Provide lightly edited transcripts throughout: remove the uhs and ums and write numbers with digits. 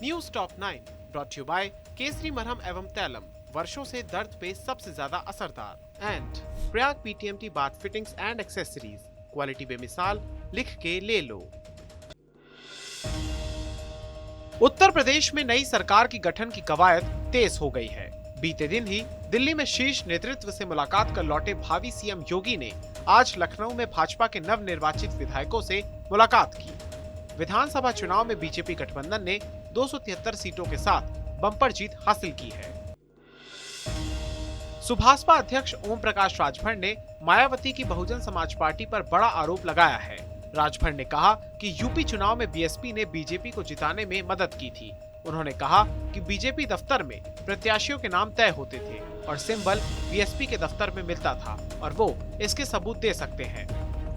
News top 9 brought you by Kesari मरहम एवं तैलम, वर्षों से दर्द पे सबसे ज्यादा असरदार। And Prayag PTMT bath fittings and accessories, quality बेमिसाल, लिख के ले लो। उत्तर प्रदेश में नई सरकार की गठन की कवायद तेज हो गई है। बीते दिन ही दिल्ली में शीर्ष नेतृत्व से मुलाकात कर लौटे भावी सीएम योगी ने आज लखनऊ में भाजपा के नवनिर्वाचित विधायकों से मुलाकात की। विधानसभा चुनाव में बीजेपी गठबंधन ने 273 सीटों के साथ बम्पर जीत हासिल की है। सुभाषपा अध्यक्ष ओम प्रकाश राजभर ने मायावती की बहुजन समाज पार्टी पर बड़ा आरोप लगाया है। राजभर ने कहा कि यूपी चुनाव में बीएसपी ने बीजेपी को जिताने में मदद की थी। उन्होंने कहा कि बीजेपी दफ्तर में प्रत्याशियों के नाम तय होते थे और सिंबल बीएसपी के दफ्तर में मिलता था और वो इसके सबूत दे सकते हैं।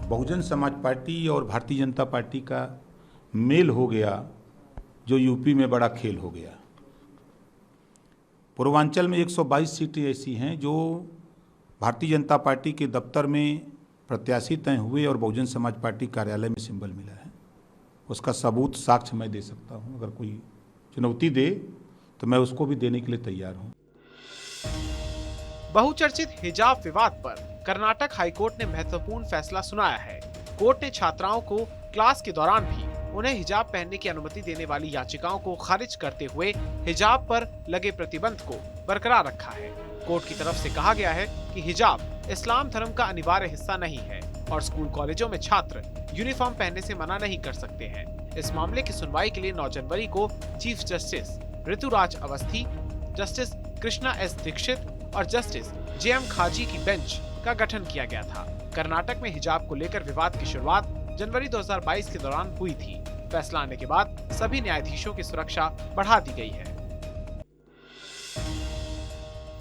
बहुजन समाज पार्टी और भारतीय जनता पार्टी का मेल हो गया, जो यूपी में बड़ा खेल हो गया। पूर्वांचल में 122 सीटें ऐसी हैं जो भारतीय जनता पार्टी के दफ्तर में प्रत्याशी तय हुए और बहुजन समाज पार्टी कार्यालय में सिंबल मिला है। उसका सबूत, साक्ष्य मैं दे सकता हूं। अगर कोई चुनौती दे तो मैं उसको भी देने के लिए तैयार हूं। बहुचर्चित हिजाब विवाद पर कर्नाटक हाईकोर्ट ने महत्वपूर्ण फैसला सुनाया है। कोर्ट ने छात्राओं को क्लास के दौरान भी उन्हें हिजाब पहनने की अनुमति देने वाली याचिकाओं को खारिज करते हुए हिजाब पर लगे प्रतिबंध को बरकरार रखा है। कोर्ट की तरफ से कहा गया है कि हिजाब इस्लाम धर्म का अनिवार्य हिस्सा नहीं है और स्कूल कॉलेजों में छात्र यूनिफॉर्म पहनने से मना नहीं कर सकते हैं। इस मामले की सुनवाई के लिए 9 जनवरी को chief justice Rituraj Awasthi, justice Krishna S Dixit और जस्टिस जेएम खाजी की बेंच का गठन किया गया था। कर्नाटक में हिजाब को लेकर विवाद की शुरुआत जनवरी 2022 के दौरान हुई थी। फैसला आने के बाद सभी न्यायाधीशों की सुरक्षा बढ़ा दी गई है।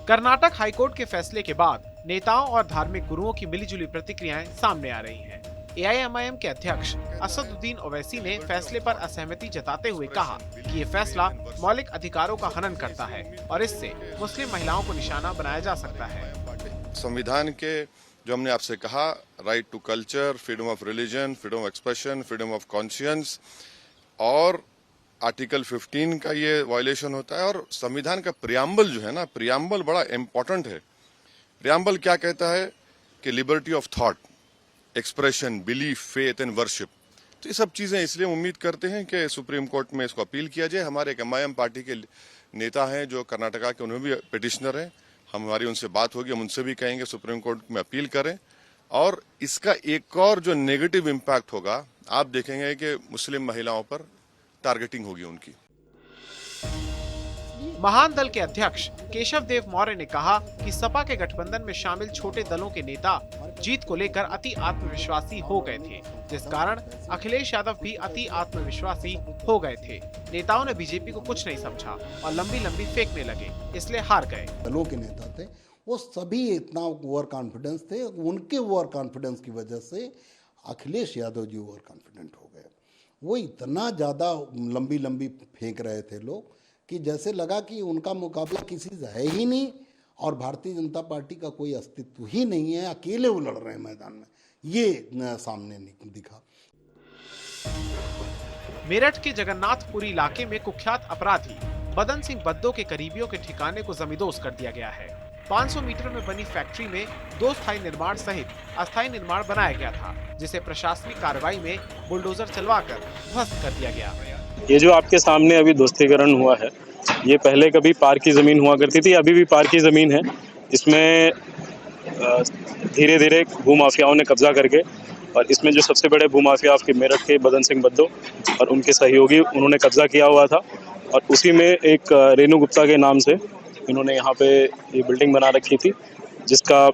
कर्नाटक हाईकोर्ट के फैसले के बाद नेताओं और धार्मिक गुरुओं की मिलीजुली प्रतिक्रियाएं सामने आ रही हैं। एआईएमआईएम के अध्यक्ष असदुद्दीन ओवैसी ने फैसले पर असहमति जताते हुए कहा कि ये फैसला मौलिक अधिकारों का हनन करता है और इससे मुस्लिम महिलाओं को निशाना बनाया जा सकता है। संविधान के जो हमने आपसे कहा, right to culture, freedom of religion, freedom of expression, freedom of conscience, और आर्टिकल 15 का ये वायलेशन होता है। और संविधान का प्रियम्बल जो है ना, प्रियम्बल बड़ा इम्पोर्टेंट है। प्रियम्बल क्या कहता है कि liberty of thought, expression, belief, faith and worship. तो ये सब चीजें इसलिए उम्मीद करते हैं कि सुप्रीम कोर्ट में इसको अपील किया जाए। हमारे एमआईएम पार्टी के नेता हैं जो कर्नाटका के, उन्हें भी पिटिशनर हैं। हमारी उनसे बात होगी, हम उनसे भी कहेंगे सुप्रीम कोर्ट में अपील करें। और इसका एक और जो नेगेटिव इम्पैक्ट होगा, आप देखेंगे कि मुस्लिम महिलाओं पर टारगेटिंग होगी उनकी। महान दल के अध्यक्ष केशव देव मौर्य ने कहा कि सपा के गठबंधन में शामिल छोटे दलों के नेता जीत को लेकर अति आत्मविश्वासी हो गए थे, जिस कारण अखिलेश यादव भी अति आत्मविश्वासी हो गए थे। नेताओं ने बीजेपी को कुछ नहीं समझा और लंबी लंबी फेंकने लगे, इसलिए हार गए। दलों के नेता थे वो सभी इतना ओवर कॉन्फिडेंस थे, उनके ओवर कॉन्फिडेंस की वजह से अखिलेश यादव जी ओवर कॉन्फिडेंट हो गए। वो इतना ज़्यादा लंबी लंबी फेंक रहे थे लोग कि जैसे लगा कि उनका मुकाबला किसी से है ही नहीं और भारतीय जनता पार्टी का कोई अस्तित्व ही नहीं है, अकेले वो लड़ रहे हैं मैदान में। ये सामने दिखा। मेरठ के जगन्नाथपुरी इलाके में कुख्यात अपराधी बदन सिंह बद्दो के करीबियों के ठिकाने को जमींदोज कर दिया गया है। 500 मीटर में बनी फैक्ट्री में 2 स्थायी निर्माण सहित अस्थायी निर्माण बनाया गया था, जिसे प्रशासनिक कार्रवाई में बुलडोजर चलवाकर ध्वस्त कर दिया गया। ये जो आपके सामने अभी ध्वस्तीकरण हुआ है, ये पहले कभी पार्क की जमीन हुआ करती थी, अभी भी पार्क की जमीन है। इसमें धीरे धीरे भूमाफियाओं ने कब्जा करके, और इसमें जो सबसे बड़े भूमाफिया आपके मेरठ के बदन सिंह बद्दो और उनके सहयोगी, उन्होंने कब्जा किया हुआ था। और उसी में एक रेणु गुप्ता के नाम से इन्होंने यहाँ पे ये बिल्डिंग बना रखी थी, जिसका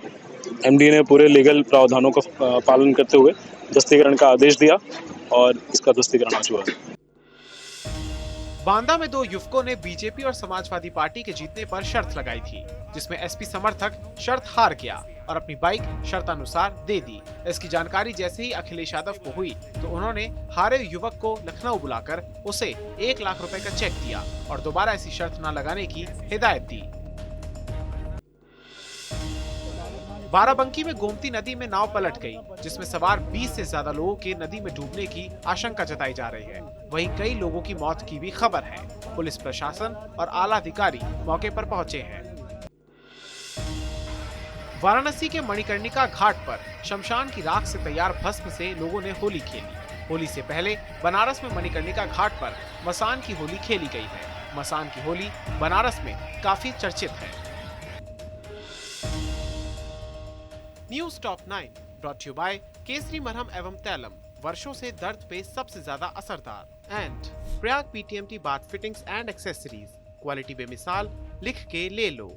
एमडी ने पूरे लीगल प्रावधानों का पालन करते हुए ध्वस्तीकरण का आदेश दिया और इसका ध्वस्तीकरण आज हुआ। बांदा में 2 युवकों ने बीजेपी और समाजवादी पार्टी के जीतने पर शर्त लगाई थी, जिसमें एसपी समर्थक शर्त हार गया और अपनी बाइक शर्तानुसार दे दी। इसकी जानकारी जैसे ही अखिलेश यादव को हुई तो उन्होंने हारे युवक को लखनऊ बुलाकर उसे 1 लाख रुपए का चेक दिया और दोबारा ऐसी शर्त न लगाने की हिदायत दी। बाराबंकी में गोमती नदी में नाव पलट गई, जिसमें सवार 20 से ज्यादा लोगों के नदी में डूबने की आशंका जताई जा रही है। वहीं कई लोगों की मौत की भी खबर है। पुलिस प्रशासन और आला अधिकारी मौके पर पहुंचे हैं। वाराणसी के मणिकर्णिका घाट पर शमशान की राख से तैयार भस्म से लोगों ने होली खेली। होली से पहले बनारस में मणिकर्णिका घाट पर मसान की होली खेली गई है। मसान की होली बनारस में काफी चर्चित है। News top 9 brought you by Kesari मरहम एवं तैलम, वर्षों से दर्द पे सबसे ज्यादा असरदार, and Prayag PTMT bath fittings and accessories, quality बेमिसाल, लिख के ले लो।